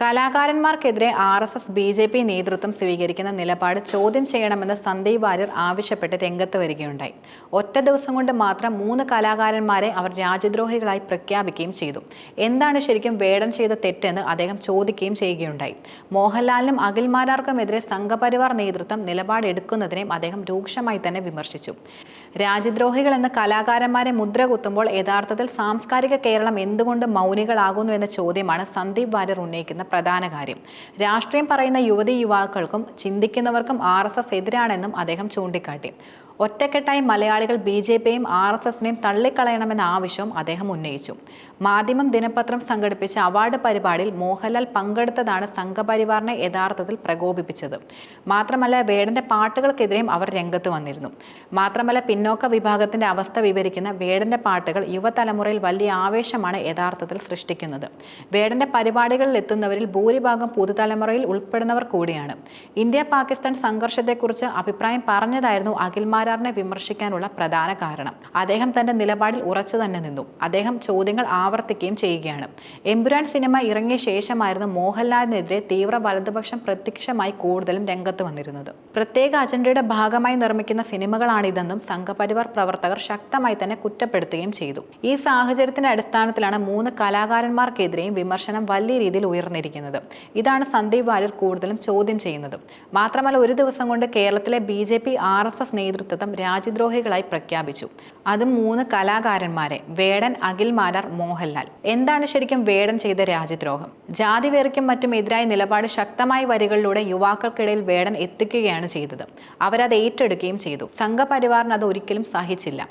കലാകാരന്മാർക്കെതിരെ RSS BJP നേതൃത്വം സ്വീകരിക്കുന്ന നിലപാട് ചോദ്യം ചെയ്യണമെന്ന് സന്ദീപ് വാര്യർ ആവശ്യപ്പെട്ട് രംഗത്ത് വരികയുണ്ടായി. ഒറ്റ ദിവസം കൊണ്ട് മാത്രം 3 കലാകാരന്മാരെ അവർ രാജ്യദ്രോഹികളായി പ്രഖ്യാപിക്കുകയും ചെയ്തു. എന്താണ് ശരിക്കും വേടൻ ചെയ്ത തെറ്റെന്ന് അദ്ദേഹം ചോദിക്കുകയും ചെയ്യുകയുണ്ടായി. മോഹൻലാലിനും അഖിൽമാരാർക്കുമെതിരെ സംഘപരിവാർ നേതൃത്വം നിലപാടെടുക്കുന്നതിനെയും അദ്ദേഹം രൂക്ഷമായി തന്നെ വിമർശിച്ചു. രാജ്യദ്രോഹികൾ എന്ന കലാകാരന്മാരെ മുദ്ര കുത്തുമ്പോൾ യഥാർത്ഥത്തിൽ സാംസ്കാരിക കേരളം എന്തുകൊണ്ട് മൗനികളാകുന്നു എന്ന ചോദ്യമാണ് സന്ദീപ് വാര്യർ ഉന്നയിക്കുന്ന പ്രധാന കാര്യം. രാഷ്ട്രീയം പറയുന്ന യുവതീ-യുവാക്കൾക്കും ചിന്തിക്കുന്നവർക്കും RSS എതിരാണെന്നും അദ്ദേഹം ചൂണ്ടിക്കാട്ടി. ഒറ്റക്കെട്ടായി മലയാളികൾ BJPയെയും RSSനെയും തള്ളിക്കളയണമെന്ന ആവശ്യവും അദ്ദേഹം ഉന്നയിച്ചു. മാധ്യമം ദിനപത്രം സംഘടിപ്പിച്ച അവാർഡ് പരിപാടിയിൽ മോഹൻലാൽ പങ്കെടുത്തതാണ് സംഘപരിവാറിനെ യഥാർത്ഥത്തിൽ പ്രകോപിപ്പിച്ചത്. മാത്രമല്ല വേടന്റെ പാട്ടുകൾക്കെതിരെയും അവർ രംഗത്ത് വന്നിരുന്നു. മാത്രമല്ല പിന്നോക്ക വിഭാഗത്തിന്റെ അവസ്ഥ വിവരിക്കുന്ന വേടന്റെ പാട്ടുകൾ യുവതലമുറയിൽ വലിയ ആവേശമാണ് യഥാർത്ഥത്തിൽ സൃഷ്ടിക്കുന്നത്. വേടന്റെ പരിപാടികളിൽ എത്തുന്നവരിൽ ഭൂരിഭാഗം പുതുതലമുറയിൽ ഉൾപ്പെടുന്നവർ കൂടിയാണ്. ഇന്ത്യ-പാകിസ്ഥാൻ സംഘർഷത്തെക്കുറിച്ച് അഭിപ്രായം പറഞ്ഞതായിരുന്നു അഖിൽമാരാറിനെ വിമർശിക്കാനുള്ള പ്രധാന കാരണം. അദ്ദേഹം തന്റെ നിലപാടിൽ ഉറച്ചു തന്നെ നിന്നു. അദ്ദേഹം ചോദ്യങ്ങൾ ആവർത്തിക്കുകയും ചെയ്യുകയാണ്. എമ്പുരാൻ സിനിമ ഇറങ്ങിയ ശേഷമായിരുന്നു മോഹൻലാലിനെതിരെ തീവ്ര വലതുപക്ഷം പ്രത്യക്ഷമായി കൂടുതലും രംഗത്ത് വന്നിരുന്നത്. പ്രത്യേക അജണ്ടയുടെ ഭാഗമായി നിർമ്മിക്കുന്ന സിനിമകളാണിതെന്നും സംഘപരിവാർ പ്രവർത്തകർ ശക്തമായി തന്നെ കുറ്റപ്പെടുത്തുകയും ചെയ്തു. ഈ സാഹചര്യത്തിന്റെ അടിസ്ഥാനത്തിലാണ് 3 കലാകാരന്മാർക്കെതിരെയും വിമർശനം വലിയ രീതിയിൽ ഉയർന്നിരിക്കുന്നത്. ഇതാണ് സന്ദീപ് വാര്യർ കൂടുതലും ചോദ്യം ചെയ്യുന്നത്. മാത്രമല്ല ഒരു ദിവസം കൊണ്ട് കേരളത്തിലെ BJP RSS നേതൃത്വം രാജ്യദ്രോഹികളായി പ്രഖ്യാപിച്ചു. അതും 3 കലാകാരന്മാരെ: വേടൻ, അഖിൽമാരാർ, മോഹൻലാൽ. എന്താണ് ശരിക്കും വേടൻ ചെയ്ത രാജ്യദ്രോഹം? ജാതിവേർക്കും മറ്റും എതിരായ നിലപാട് ശക്തമായ വരികളിലൂടെ യുവാക്കൾക്കിടയിൽ വേടൻ എത്തിക്കുകയാണ് ചെയ്തത്. അവരത് ഏറ്റെടുക്കുകയും ചെയ്തു. സംഘപരിവാറിന് അത് ഒരിക്കലും സഹിച്ചില്ല.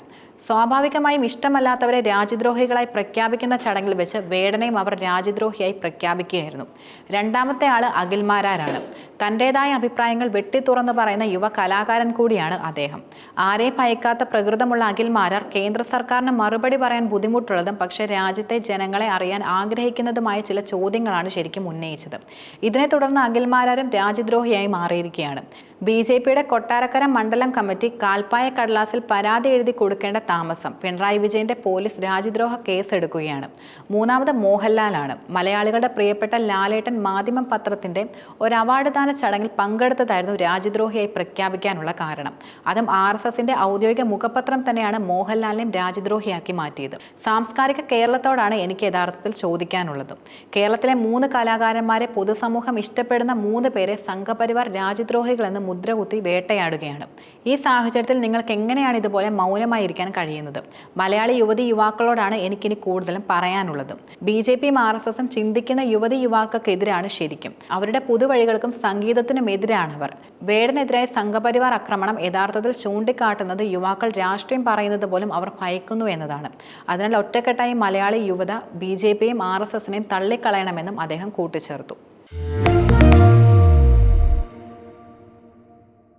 സ്വാഭാവികമായും ഇഷ്ടമല്ലാത്തവരെ രാജ്യദ്രോഹികളായി പ്രഖ്യാപിക്കുന്ന ചടങ്ങിൽ വെച്ച് വേടനെയും അവർ രാജ്യദ്രോഹിയായി പ്രഖ്യാപിക്കുകയായിരുന്നു. രണ്ടാമത്തെ ആള് അഖിൽമാരാരാണ്. തൻ്റെതായ അഭിപ്രായങ്ങൾ വെട്ടിത്തുറന്ന് പറയുന്ന യുവ കലാകാരൻ കൂടിയാണ് അദ്ദേഹം. ആരെയും ഭയക്കാത്ത പ്രകൃതമുള്ള അഖിൽമാരാർ കേന്ദ്ര സർക്കാരിന് മറുപടി പറയാൻ ബുദ്ധിമുട്ടുള്ളതും പക്ഷേ രാജ്യത്തെ ജനങ്ങളെ അറിയാൻ ആഗ്രഹിക്കുന്നതുമായ ചില ചോദ്യങ്ങളാണ് ശരിക്കും ഉന്നയിച്ചത്. ഇതിനെ തുടർന്ന് അഖിൽമാരാരും രാജ്യദ്രോഹിയായി മാറിയിരിക്കുകയാണ്. BJPയുടെ കൊട്ടാരക്കര മണ്ഡലം കമ്മിറ്റി കാൽപ്പായ കടലാസിൽ പരാതി എഴുതി കൊടുക്കേണ്ട താമസം പിണറായി വിജയന്റെ പോലീസ് രാജ്യദ്രോഹ കേസ് എടുക്കുകയാണ്. മൂന്നാമത് മോഹൻലാലാണ്. മലയാളികളുടെ പ്രിയപ്പെട്ട ലാലേട്ടൻ മാധ്യമം പത്രത്തിന്റെ ഒരു അവാർഡ് ദാന ചടങ്ങിൽ പങ്കെടുത്തതായിരുന്നു രാജ്യദ്രോഹിയായി പ്രഖ്യാപിക്കാനുള്ള കാരണം. അതും RSSന്റെ ഔദ്യോഗിക മുഖപത്രം തന്നെയാണ് മോഹൻലാലിനെയും രാജ്യദ്രോഹിയാക്കി മാറ്റിയത്. സാംസ്കാരിക കേരളത്തോടാണ് എനിക്ക് യഥാർത്ഥത്തിൽ ചോദിക്കാനുള്ളത്. കേരളത്തിലെ 3 കലാകാരന്മാരെ പൊതുസമൂഹം ഇഷ്ടപ്പെടുന്ന 3 പേരെ സംഘപരിവാർ രാജ്യദ്രോഹികളെന്ന് മുദ്രകുത്തി വേട്ടയാടുകയാണ്. ഈ സാഹചര്യത്തിൽ നിങ്ങൾക്ക് എങ്ങനെയാണ് ഇതുപോലെ മൗനമായിരിക്കാൻ കഴിയുന്നത്? മലയാളി യുവതീ-യുവാക്കളോടാണ് എനിക്കിനി കൂടുതലും പറയാനുള്ളത്. BJPയും RSSും ചിന്തിക്കുന്ന യുവതീ-യുവാക്കൾക്കെതിരാണ് ശരിക്കും. അവരുടെ പുതുവഴികൾക്കും സംഗീതത്തിനും എതിരാണവർ. വേടനെതിരായ സംഘപരിവാർ ആക്രമണം യഥാർത്ഥത്തിൽ ചൂണ്ടിക്കാട്ടുന്നത് യുവാക്കൾ രാഷ്ട്രീയം പറയുന്നത് പോലും അവർ ഭയക്കുന്നു എന്നതാണ്. അതിനാൽ ഒറ്റക്കെട്ടായി മലയാളി യുവത BJPയെയും RSSനെയും തള്ളിക്കളയണമെന്നും അദ്ദേഹം കൂട്ടിച്ചേർത്തു.